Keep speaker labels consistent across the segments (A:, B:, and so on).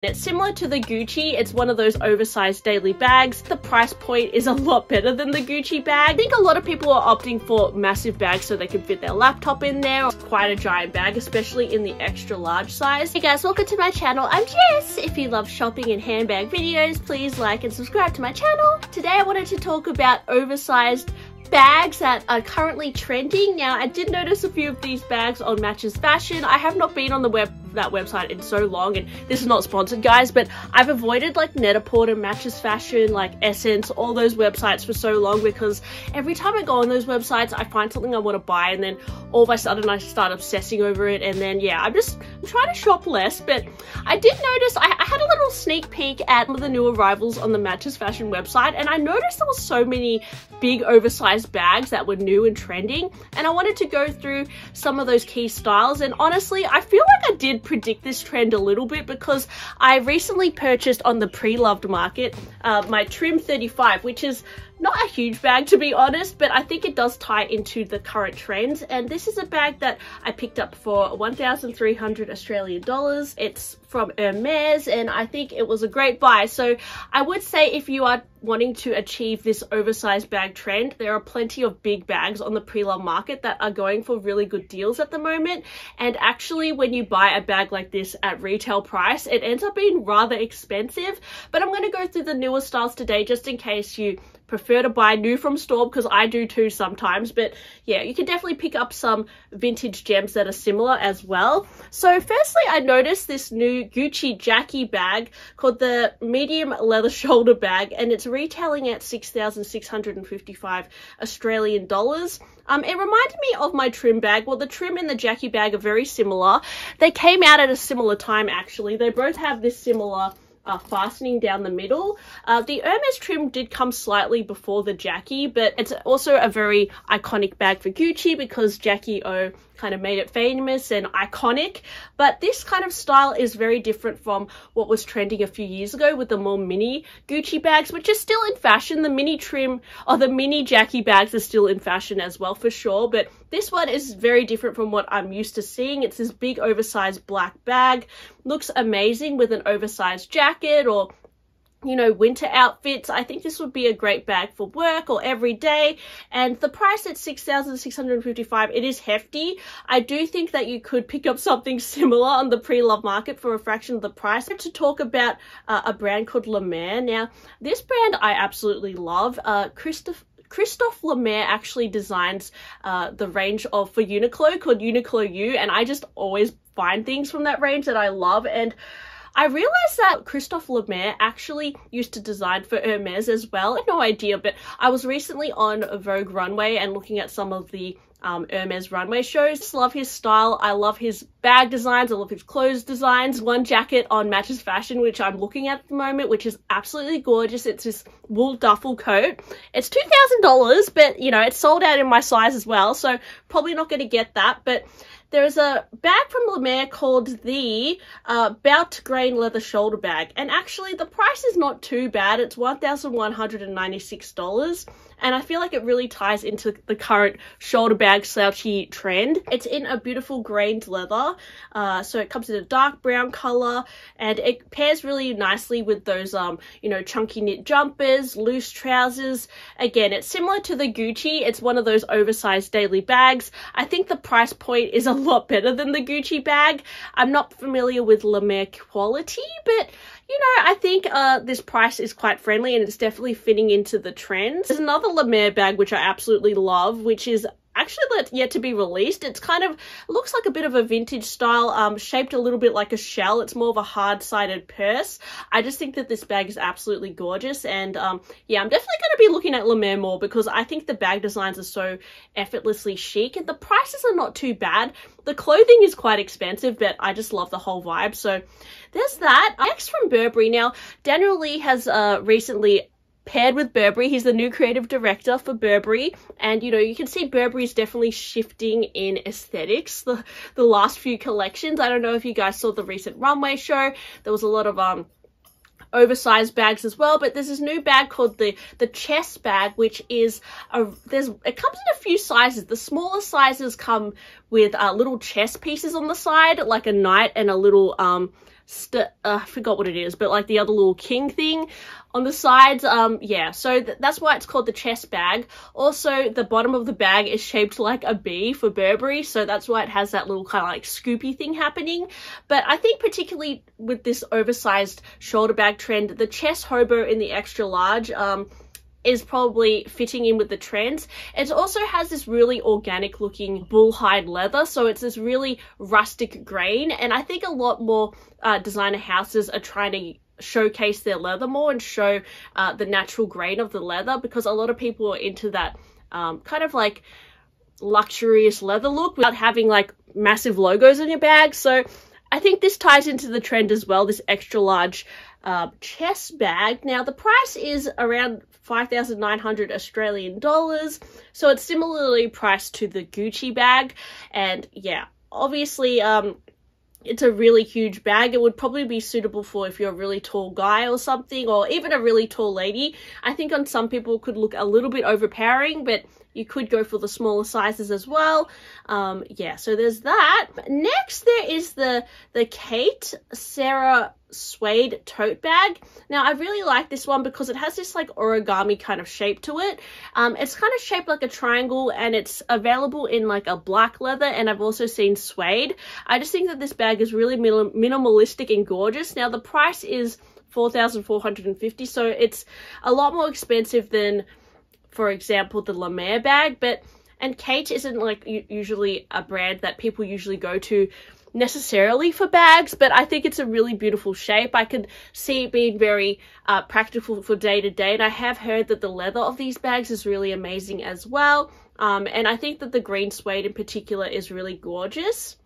A: It's similar to the Gucci. It's one of those oversized daily bags. The price point is a lot better than the Gucci bag. I think a lot of people are opting for massive bags so they can fit their laptop in there. It's quite a giant bag, especially in the extra large size. Hey guys, welcome to my channel. I'm Jess. If you love shopping and handbag videos, please like and subscribe to my channel. Today I wanted to talk about oversized bags that are currently trending. Now, I did notice a few of these bags on Matches Fashion. I have not been on that website in so long, and this is not sponsored, guys, but I've avoided like Net-a-Porter, Matches Fashion, like Essence, all those websites for so long because every time I go on those websites, I find something I want to buy, and then all of a sudden I start obsessing over it, and then yeah, I'm trying to shop less. But I did notice I had a little sneak peek at one of the new arrivals on the Matches Fashion website, and I noticed there was so many big oversized bags that were new and trending, and I wanted to go through some of those key styles. And honestly, I feel like I did predict this trend a little bit because I recently purchased on the pre-loved market my Trim 35, which is not a huge bag to be honest, but I think it does tie into the current trends. And this is a bag that I picked up for 1,300 Australian dollars. It's from Lemaire, and I think it was a great buy. So I would say if you are wanting to achieve this oversized bag trend, there are plenty of big bags on the pre-loved market that are going for really good deals at the moment. And actually, when you buy a bag like this at retail price, it ends up being rather expensive. But I'm going to go through the newer styles today just in case you prefer to buy new from store, because I do too sometimes. But yeah, you can definitely pick up some vintage gems that are similar as well. So firstly, I noticed this new Gucci Jackie bag called the medium leather shoulder bag, and it's retailing at 6,655 Australian dollars. It reminded me of my Trim bag. Well, the Trim and the Jackie bag are very similar. They came out at a similar time actually. They both have this similar fastening down the middle. The Hermes Trim did come slightly before the Jackie, but it's also a very iconic bag for Gucci because Jackie O kind of made it famous and iconic. But this kind of style is very different from what was trending a few years ago with the more mini Gucci bags, which is still in fashion. The mini Trim or the mini Jackie bags are still in fashion as well for sure, but this one is very different from what I'm used to seeing. It's this big oversized black bag, looks amazing with an oversized jacket or, you know, winter outfits. I think this would be a great bag for work or every day. And the price at 6,655, it is hefty. I do think that you could pick up something similar on the pre-loved market for a fraction of the price. To talk about a brand called Lemaire. Now, this brand I absolutely love. Christophe Lemaire actually designs the range for Uniqlo called Uniqlo U, and I just always find things from that range that I love. And I realized that Christophe Lemaire actually used to design for Hermes as well. I had no idea, but I was recently on a Vogue runway and looking at some of the Hermes runway shows. Just love his style. I love his bag designs. I love his clothes designs. One jacket on Matches Fashion, which I'm looking at the moment, which is absolutely gorgeous. It's this wool duffel coat. It's $2,000, but you know, it's sold out in my size as well, so probably not going to get that. But there's a bag from Lemaire called the Bout Grain Leather Shoulder Bag, and actually the price is not too bad. It's $1,196, and I feel like it really ties into the current shoulder bag slouchy trend. It's in a beautiful grained leather, so it comes in a dark brown color, and it pairs really nicely with those you know, chunky knit jumpers, loose trousers. Again, it's similar to the Gucci. It's one of those oversized daily bags. I think the price point is a lot better than the Gucci bag. I'm not familiar with Lemaire quality, but you know, I think this price is quite friendly and it's definitely fitting into the trends. There's another Lemaire bag which I absolutely love, which is actually yet to be released. It's kind of looks like a bit of a vintage style, shaped a little bit like a shell. It's more of a hard-sided purse. I just think that this bag is absolutely gorgeous, and yeah, I'm definitely going to be looking at Lemaire more because I think the bag designs are so effortlessly chic and the prices are not too bad. The clothing is quite expensive, but I just love the whole vibe. So there's that. Next from Burberry. Now, Daniel Lee has recently paired with Burberry. He's the new creative director for Burberry, and you know, you can see Burberry's definitely shifting in aesthetics the last few collections. I don't know if you guys saw the recent runway show. There was a lot of oversized bags as well, but there's this new bag called the chest bag, which is it comes in a few sizes. The smaller sizes come with little chest pieces on the side, like a knight and a little I forgot what it is, but like the other little king thing on the sides. Yeah, so that's why it's called the chest bag. Also, the bottom of the bag is shaped like a B for Burberry, so that's why it has that little kind of like scoopy thing happening. But I think particularly with this oversized shoulder bag trend, the chest hobo in the extra large is probably fitting in with the trends. It also has this really organic looking bull hide leather, so it's this really rustic grain, and I think a lot more designer houses are trying to showcase their leather more and show the natural grain of the leather, because a lot of people are into that kind of like luxurious leather look without having like massive logos on your bag. So I think this ties into the trend as well, this extra large chest bag. Now the price is around 5,900 Australian dollars, so it's similarly priced to the Gucci bag. And yeah, obviously it's a really huge bag. It would probably be suitable for if you're a really tall guy or something, or even a really tall lady. I think on some people it could look a little bit overpowering, but you could go for the smaller sizes as well. Yeah, so there's that. Next, there is the Khaite Sarah suede tote bag. Now, I really like this one because it has this like origami kind of shape to it. It's kind of shaped like a triangle, and it's available in like a black leather, and I've also seen suede. I just think that this bag is really minimalistic and gorgeous. Now, the price is 4,450, so it's a lot more expensive than, for example, the Lemaire bag, and Khaite isn't like usually a brand that people usually go to necessarily for bags, but I think it's a really beautiful shape. I could see it being very practical for day to day, and I have heard that the leather of these bags is really amazing as well. And I think that the green suede in particular is really gorgeous.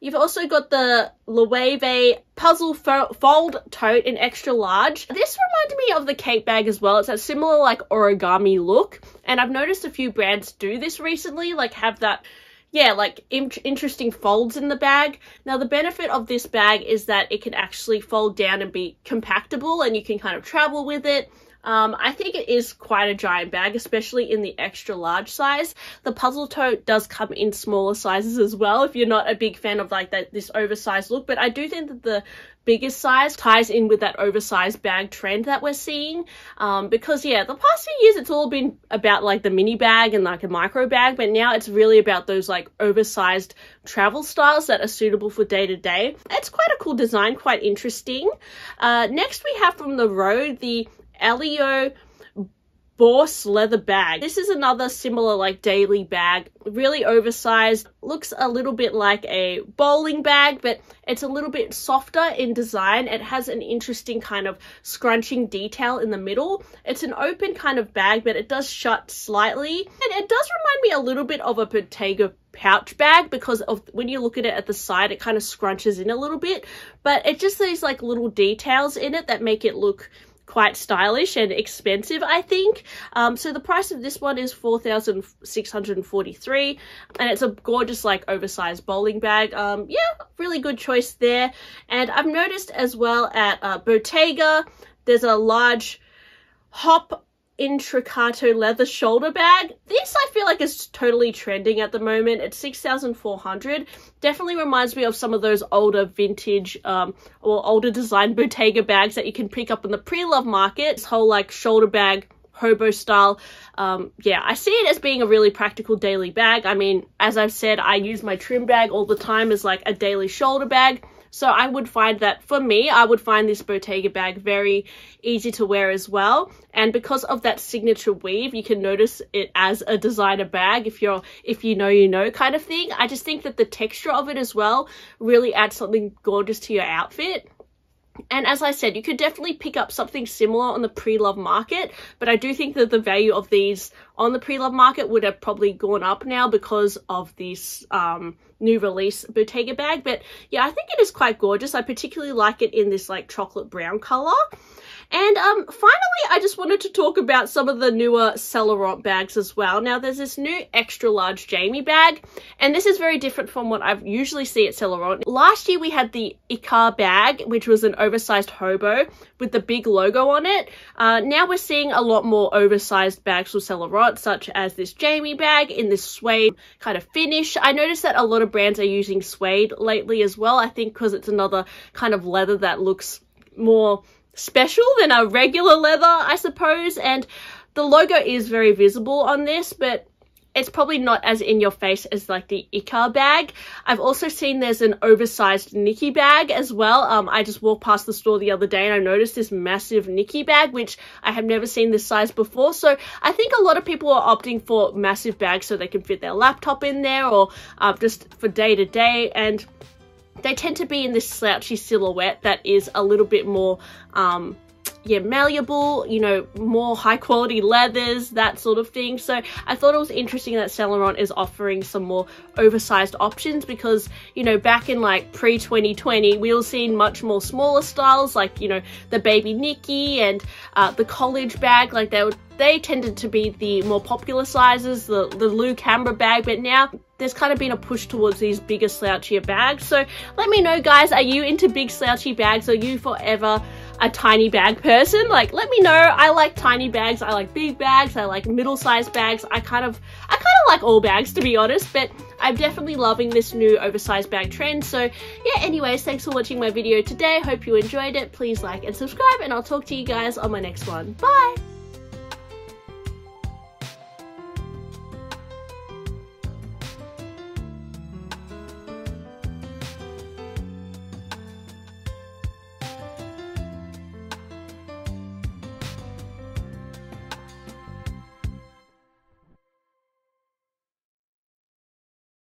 A: You've also got the Loewe puzzle fold tote in extra large. This reminded me of the Khaite bag as well. It's a similar like origami look, and I've noticed a few brands do this recently, like have that, yeah, like interesting folds in the bag. Now, the benefit of this bag is that it can actually fold down and be compactable, and you can kind of travel with it. I think it is quite a giant bag, especially in the extra large size. The puzzle tote does come in smaller sizes as well, if you're not a big fan of like this oversized look, but I do think that the biggest size ties in with that oversized bag trend that we're seeing, because yeah, the past few years it's all been about like the mini bag and like a micro bag, but now it's really about those like oversized travel styles that are suitable for day to day. It's quite a cool design, quite interesting. Next we have from the Road the Elio Bourse leather bag. This is another similar like daily bag, really oversized, looks a little bit like a bowling bag, but it's a little bit softer in design. It has an interesting kind of scrunching detail in the middle. It's an open kind of bag, but it does shut slightly, and it does remind me a little bit of a Bottega pouch bag because of when you look at it at the side, it kind of scrunches in a little bit, but it's just these like little details in it that make it look quite stylish and expensive, I think. So the price of this one is 4,643, and it's a gorgeous like oversized bowling bag. Yeah, really good choice there. And I've noticed as well at Bottega, there's a large hop intricato leather shoulder bag. This I feel like is totally trending at the moment. It's 6,400. Definitely reminds me of some of those older vintage or older design Bottega bags that you can pick up in the pre-love market. This whole like shoulder bag hobo style. Yeah, I see it as being a really practical daily bag. I mean, as I've said, I use my trim bag all the time as like a daily shoulder bag. So I would find that for me, I would find this Bottega bag very easy to wear as well. And because of that signature weave, you can notice it as a designer bag if you know, you know kind of thing. I just think that the texture of it as well really adds something gorgeous to your outfit. And as I said, you could definitely pick up something similar on the pre-love market, but I do think that the value of these on the pre-love market would have probably gone up now because of this new release Bottega bag. But yeah, I think it is quite gorgeous. I particularly like it in this like chocolate brown color. And finally, I just wanted to talk about some of the newer Laurent bags as well. Now, there's this new extra large Jamie bag, and this is very different from what I usually see at Laurent. Last year, we had the Icar bag, which was an oversized hobo with the big logo on it. Now we're seeing a lot more oversized bags from Laurent, such as this Jamie bag in this suede kind of finish. I noticed that a lot of brands are using suede lately as well. I think because it's another kind of leather that looks more special than a regular leather, I suppose. And the logo is very visible on this, but it's probably not as in your face as like the Icar bag. I've also seen there's an oversized Nikki bag as well. I just walked past the store the other day and I noticed this massive Nikki bag, which I have never seen this size before. So I think a lot of people are opting for massive bags so they can fit their laptop in there, or just for day to day. And they tend to be in this slouchy silhouette that is a little bit more malleable, you know, more high quality leathers, that sort of thing. So I thought it was interesting that Saint Laurent is offering some more oversized options, because, you know, back in like pre-2020 we were seeing much more smaller styles, like, you know, the baby Nikki and the college bag. Like they tended to be the more popular sizes, the Lou Camera bag, but now there's kind of been a push towards these bigger slouchier bags. So let me know, guys, are you into big slouchy bags? Are you forever a tiny bag person? Like, let me know. I like tiny bags, I like big bags, I like middle-sized bags. I kind of like all bags, to be honest, but I'm definitely loving this new oversized bag trend. So yeah, anyways, thanks for watching my video today. Hope you enjoyed it. Please like and subscribe, and I'll talk to you guys on my next one. Bye!